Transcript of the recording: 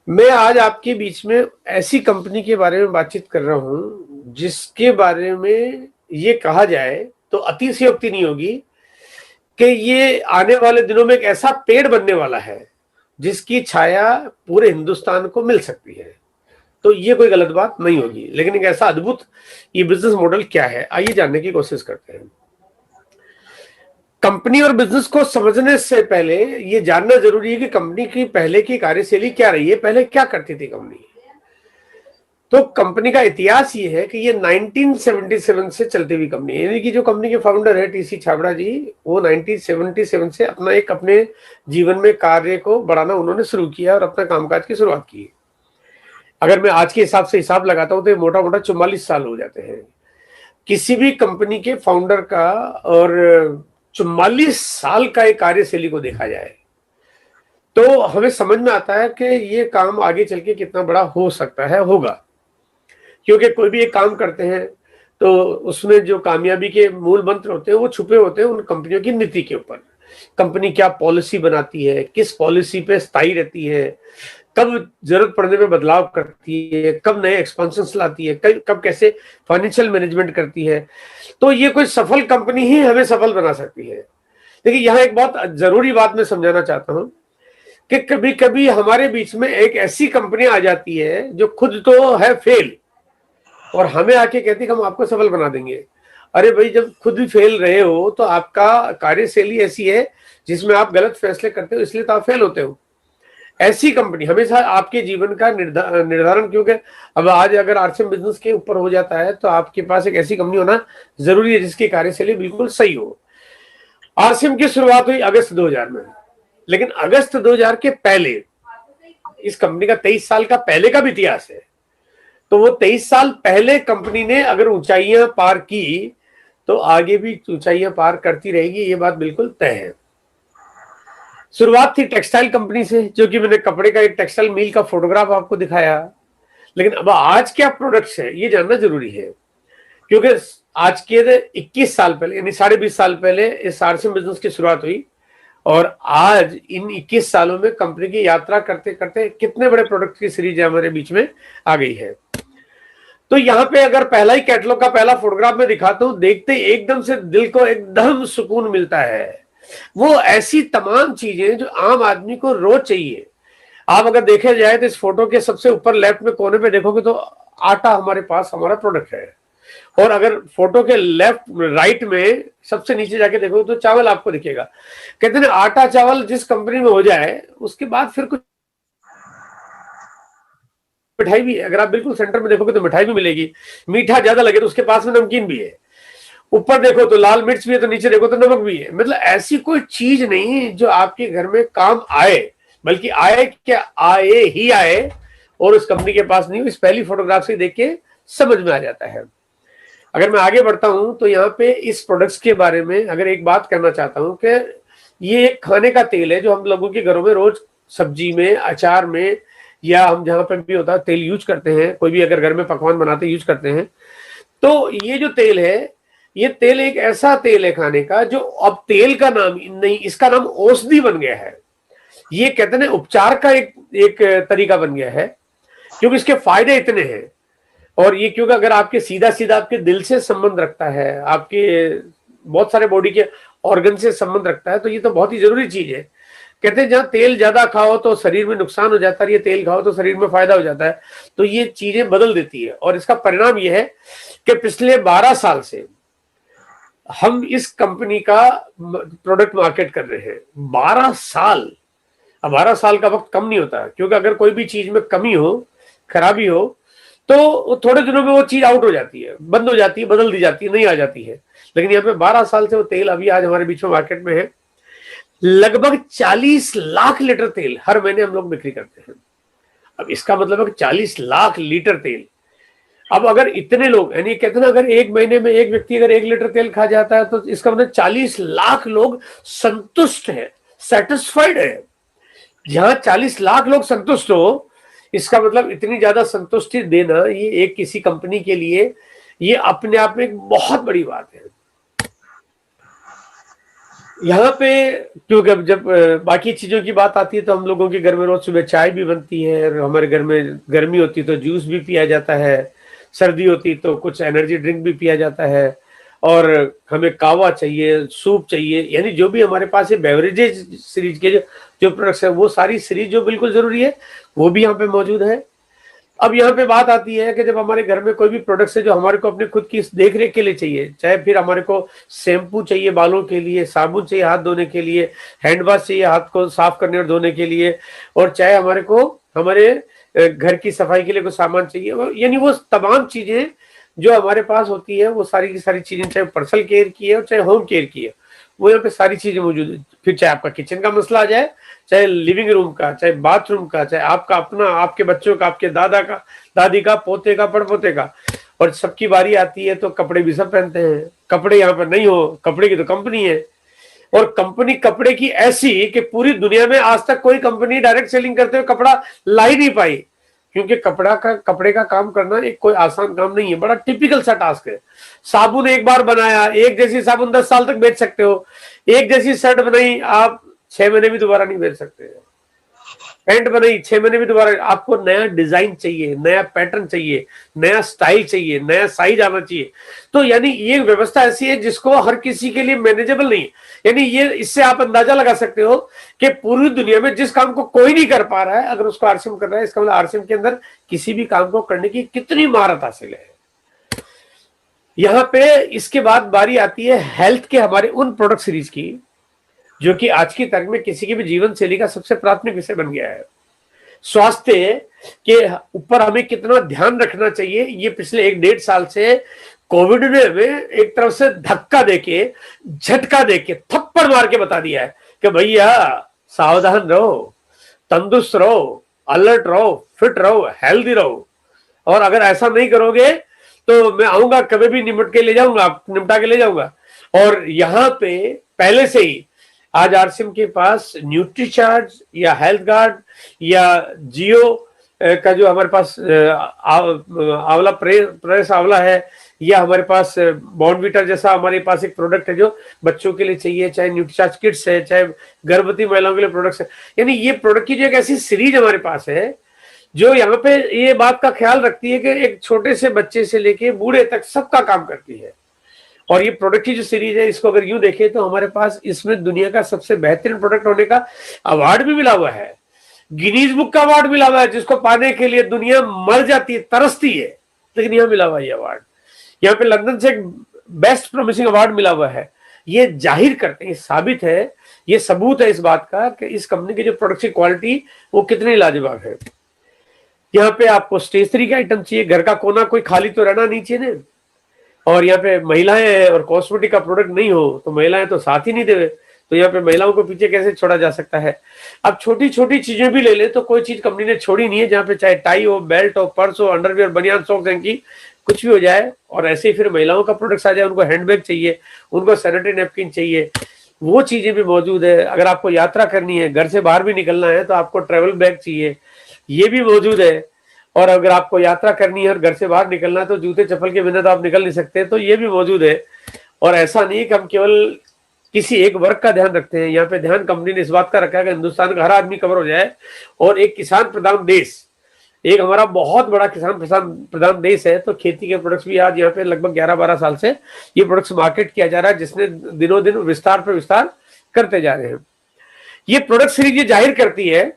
मैं आज आपके बीच में ऐसी कंपनी के बारे में बातचीत कर रहा हूं जिसके बारे में ये कहा जाए तो अतिशयोक्ति नहीं होगी कि ये आने वाले दिनों में एक ऐसा पेड़ बनने वाला है जिसकी छाया पूरे हिंदुस्तान को मिल सकती है। तो ये कोई गलत बात नहीं होगी, लेकिन एक ऐसा अद्भुत ये बिजनेस मॉडल क्या है, आइए जानने की कोशिश करते हैं। कंपनी और बिजनेस को समझने से पहले ये जानना जरूरी है कि कंपनी की पहले की कार्यशैली क्या रही है, पहले क्या करती थी कंपनी। तो कंपनी का इतिहास ये है कि ये 1977 से चलती हुई कंपनी है, यानी कि जो कंपनी के फाउंडर है टीसी छाबड़ा जी, वो 1977 से अपने जीवन में कार्य को बढ़ाना उन्होंने शुरू किया और अपना कामकाज की शुरुआत की। अगर मैं आज के हिसाब से हिसाब लगाता हूं तो मोटा मोटा 44 साल हो जाते हैं किसी भी कंपनी के फाउंडर का। और 44 साल का एक कार्यशैली को देखा जाए तो हमें समझ में आता है कि ये काम आगे चल के कितना बड़ा हो सकता है, होगा। क्योंकि कोई भी एक काम करते हैं तो उसमें जो कामयाबी के मूल मंत्र होते हैं वो छुपे होते हैं उन कंपनियों की नीति के ऊपर। कंपनी क्या पॉलिसी बनाती है, किस पॉलिसी पे स्थायी रहती है, कब जरूरत पड़ने पे बदलाव करती है, कब नए एक्सपेंशन लाती है, कब कैसे फाइनेंशियल मैनेजमेंट करती है। तो ये कोई सफल कंपनी ही हमें सफल बना सकती है। देखिए, यहाँ एक बहुत जरूरी बात मैं समझाना चाहता हूँ कि कभी कभी हमारे बीच में एक ऐसी कंपनी आ जाती है जो खुद तो है फेल और हमें आके कहती कि हम आपको सफल बना देंगे। अरे भाई, जब खुद भी फेल रहे हो तो आपका कार्यशैली ऐसी है जिसमें आप गलत फैसले करते हो, इसलिए तो आप फेल होते हो। ऐसी कंपनी हमेशा आपके जीवन का निर्धारण, क्योंकि अब आज अगर आरसीएम बिजनेस के ऊपर हो जाता है तो आपके पास एक ऐसी कंपनी होना जरूरी है जिसकी कार्यशैली बिल्कुल सही हो। आरसीएम की शुरुआत हुई अगस्त 2000 में, लेकिन अगस्त 2000 के पहले इस कंपनी का 23 साल का पहले का भी इतिहास है। तो वो 23 साल पहले कंपनी ने अगर ऊंचाइयां पार की तो आगे भी ऊंचाइयां पार करती रहेगी, ये बात बिल्कुल तय है। शुरुआत थी टेक्सटाइल कंपनी से, जो कि मैंने कपड़े का एक टेक्सटाइल मिल का फोटोग्राफ आपको दिखाया। लेकिन अब आज क्या प्रोडक्ट्स है ये जानना जरूरी है, क्योंकि आज के 21 साल पहले यानी 20.5 साल पहले इस आरसीएम बिजनेस की शुरुआत हुई और आज इन 21 सालों में कंपनी की यात्रा करते करते कितने बड़े प्रोडक्ट की सीरीज हमारे बीच में आ गई है। तो यहाँ पे अगर पहला ही कैटलॉग का पहला फोटोग्राफ में दिखाता हूं, देखते एकदम से दिल को एकदम सुकून मिलता है। वो ऐसी तमाम चीजें जो आम आदमी को रोज चाहिए। आप अगर देखे जाए तो इस फोटो के सबसे ऊपर लेफ्ट में कोने पे देखोगे तो आटा हमारे पास हमारा प्रोडक्ट है, और अगर फोटो के लेफ्ट राइट में सबसे नीचे जाके देखोगे तो चावल आपको दिखेगा। कहते हैं आटा चावल जिस कंपनी में हो जाए उसके बाद फिर कुछ मिठाई भी है। अगर आप बिल्कुल सेंटर में देखोगे तो मिठाई भी मिलेगी, मीठा ज्यादा लगे तो उसके पास में नमकीन भी है, ऊपर देखो तो लाल मिर्च भी है, तो नीचे देखो तो नमक भी है। मतलब ऐसी कोई चीज नहीं जो आपके घर में काम आए, बल्कि आए क्या, आए ही आए, और उस कंपनी के पास नहीं हो। इस पहली फोटोग्राफ से देख के समझ में आ जाता है। अगर मैं आगे बढ़ता हूं तो यहाँ पे इस प्रोडक्ट्स के बारे में अगर एक बात करना चाहता हूं कि ये एक खाने का तेल है जो हम लोगों के घरों में रोज सब्जी में, अचार में, या हम जहां पे भी होता है तेल यूज करते हैं, कोई भी अगर घर में पकवान बनाते यूज करते हैं। तो ये जो तेल है, ये तेल एक ऐसा तेल है खाने का जो अब तेल का नाम नहीं, इसका नाम औषधि बन गया है। ये कहते हैं उपचार का एक तरीका बन गया है, क्योंकि इसके फायदे इतने हैं। और ये क्योंकि अगर आपके सीधा सीधा आपके दिल से संबंध रखता है, आपके बहुत सारे बॉडी के ऑर्गन से संबंध रखता है, तो ये तो बहुत ही जरूरी चीज है। कहते हैं जहां तेल ज्यादा खाओ तो शरीर में नुकसान हो जाता है, ये तेल खाओ तो शरीर में फायदा हो जाता है। तो ये चीजें बदल देती है, और इसका परिणाम ये है कि पिछले 12 साल से हम इस कंपनी का प्रोडक्ट मार्केट कर रहे हैं। 12 साल। अब 12 साल का वक्त कम नहीं होता, क्योंकि अगर कोई भी चीज में कमी हो, खराबी हो, तो थोड़े दिनों में वो चीज आउट हो जाती है, बंद हो जाती है, बदल दी जाती है, नहीं आ जाती है। लेकिन यहाँ पे 12 साल से वो तेल अभी आज हमारे बीच में मार्केट में है। लगभग 40 लाख लीटर तेल हर महीने हम लोग बिक्री करते हैं। अब इसका मतलब है 40 लाख लीटर तेल। अब अगर इतने लोग, यानी कहते हैं ना, अगर एक महीने में एक व्यक्ति अगर 1 लीटर तेल खा जाता है तो इसका मतलब 40 लाख लोग संतुष्ट है, सेटिस्फाइड है। जहां 40 लाख लोग संतुष्ट हो, इसका मतलब इतनी ज्यादा संतुष्टि देना, ये एक किसी कंपनी के लिए ये अपने आप में एक बहुत बड़ी बात है। यहाँ पे क्योंकि जब बाकी चीजों की बात आती है तो हम लोगों के घर में रोज सुबह चाय भी बनती है, और हमारे घर में गर्मी होती तो जूस भी पिया जाता है, सर्दी होती तो कुछ एनर्जी ड्रिंक भी पिया जाता है, और हमें कावा चाहिए, सूप चाहिए, यानी जो भी हमारे पास है बेवरेजेज सीरीज के जो जो प्रोडक्ट्स है वो सारी सीरीज जो बिल्कुल जरूरी है वो भी यहाँ पे मौजूद है। अब यहाँ पे बात आती है कि जब हमारे घर में कोई भी प्रोडक्ट्स है जो हमारे को अपने खुद की देख रेख के लिए चाहिए, चाहे फिर हमारे को शैम्पू चाहिए बालों के लिए, साबुन चाहिए हाथ धोने के लिए, हैंड वॉश चाहिए हाथ को साफ करने और धोने के लिए, और चाहे हमारे को हमारे घर की सफाई के लिए कोई सामान चाहिए, यानी वो तमाम चीजें जो हमारे पास होती है वो सारी की सारी चीजें, चाहे पर्सनल केयर की है और चाहे होम केयर की है, वो यहाँ पे सारी चीजें मौजूद है। फिर चाहे आपका किचन का मसला आ जाए, चाहे लिविंग रूम का, चाहे बाथरूम का, चाहे आपका अपना, आपके बच्चों का, आपके दादा का, दादी का, पोते का, पड़पोते का, और सबकी बारी आती है तो कपड़े भी सब पहनते हैं। कपड़े यहाँ पर नहीं हो, कपड़े की तो कंपनी है, और कंपनी कपड़े की ऐसी कि पूरी दुनिया में आज तक कोई कंपनी डायरेक्ट सेलिंग करते हुए कपड़ा ला ही नहीं पाई, क्योंकि कपड़े का काम करना एक कोई आसान काम नहीं है, बड़ा टिपिकल सा टास्क है। साबुन एक बार बनाया, एक जैसी साबुन 10 साल तक बेच सकते हो, एक जैसी शर्ट बनाई आप 6 महीने भी दोबारा नहीं बेच सकते, पैंट बनाई 6 महीने भी दोबारा, आपको नया डिजाइन चाहिए, नया पैटर्न चाहिए, नया स्टाइल चाहिए, नया साइज आना चाहिए। तो यानी ये व्यवस्था ऐसी है जिसको हर किसी के लिए मैनेजेबल नहीं है। यानी ये इससे आप अंदाजा लगा सकते हो कि पूरी दुनिया में जिस काम को कोई नहीं कर पा रहा है, अगर उसको आरसीएम कर रहा है, इसका मतलब आरसीएम के अंदर किसी भी काम को करने की कितनी महारत हासिल है। यहाँ पे इसके बाद बारी आती है हेल्थ के हमारे उन प्रोडक्ट सीरीज की जो कि आज की तारीख में किसी की भी जीवन शैली का सबसे प्राथमिक विषय बन गया है। स्वास्थ्य के ऊपर हमें कितना ध्यान रखना चाहिए, ये पिछले 1-1.5 साल से कोविड ने हमें एक तरफ से धक्का देके, झटका देके, थप्पड़ मार के बता दिया है कि भैया सावधान रहो, तंदुरुस्त रहो, अलर्ट रहो, फिट रहो, हेल्दी रहो, और अगर ऐसा नहीं करोगे तो मैं आऊंगा कभी भी निपटा के ले जाऊंगा। और यहाँ पे पहले से ही आज आरसीएम के पास न्यूट्रीचार्ज या हेल्थ गार्ड या जियो का जो हमारे पास आंवला प्रेस आंवला है, या हमारे पास बॉर्नवीटा जैसा हमारे पास एक प्रोडक्ट है जो बच्चों के लिए चाहिए, चाहे न्यूट्रीचार्ज किट्स है, चाहे गर्भवती महिलाओं के लिए प्रोडक्ट्स है। यानी ये प्रोडक्ट की जो एक ऐसी सीरीज हमारे पास है जो यहाँ पे ये बात का ख्याल रखती है कि एक छोटे से बच्चे से लेके बूढ़े तक सबका काम करती है। और ये प्रोडक्ट की जो सीरीज है, इसको अगर यूं देखें तो हमारे पास इसमें दुनिया का सबसे बेहतरीन प्रोडक्ट होने का अवार्ड भी मिला हुआ है, गिनीज बुक का अवार्ड मिला हुआ है, जिसको पाने के लिए दुनिया मर जाती है, तरसती है, लेकिन यहाँ मिला हुआ है ये अवार्ड। यहाँ पे लंदन से एक बेस्ट प्रोमिसिंग अवार्ड मिला हुआ है। ये जाहिर करते हैं, साबित है, ये सबूत है इस बात का कि इस कंपनी की जो प्रोडक्ट की क्वालिटी वो कितनी लाजवाब है। यहाँ पे आपको स्टेशनरी के आइटम चाहिए, घर का कोना कोई खाली तो रहना नहीं चाहिए ना, और यहाँ पे महिलाएं हैं और कॉस्मेटिक का प्रोडक्ट नहीं हो तो महिलाएं तो साथ ही नहीं देवे, तो यहाँ पे महिलाओं को पीछे कैसे छोड़ा जा सकता है। अब छोटी छोटी चीजें भी ले ले तो कोई चीज कंपनी ने छोड़ी नहीं है, जहाँ पे चाहे टाई हो, बेल्ट हो, पर्स हो, अंडरवियर, बनियान, सॉक्स, हैंकी, कुछ भी हो जाए। और ऐसे ही फिर महिलाओं का प्रोडक्ट्स आ जाए, उनको हैंडबैग चाहिए, उनको सैनिटरी नैपकिन चाहिए, वो चीजें भी मौजूद है। अगर आपको यात्रा करनी है, घर से बाहर भी निकलना है तो आपको ट्रेवल बैग चाहिए, ये भी मौजूद है। और अगर आपको यात्रा करनी है और घर से बाहर निकलना है तो जूते चप्पल के बिना तो आप निकल नहीं सकते, तो ये भी मौजूद है। और ऐसा नहीं कि हम केवल किसी एक वर्ग का ध्यान रखते हैं, यहाँ पे ध्यान कंपनी ने इस बात का रखा है कि हिंदुस्तान का हर आदमी कवर हो जाए। और एक किसान प्रधान देश, एक हमारा बहुत बड़ा किसान प्रधान देश है, तो खेती के प्रोडक्ट्स भी आज यहाँ पे लगभग 11-12 साल से ये प्रोडक्ट्स मार्केट किया जा रहा है, जिसने दिनों दिन विस्तार पर विस्तार करते जा रहे हैं। ये प्रोडक्ट सीरीज ये जाहिर करती है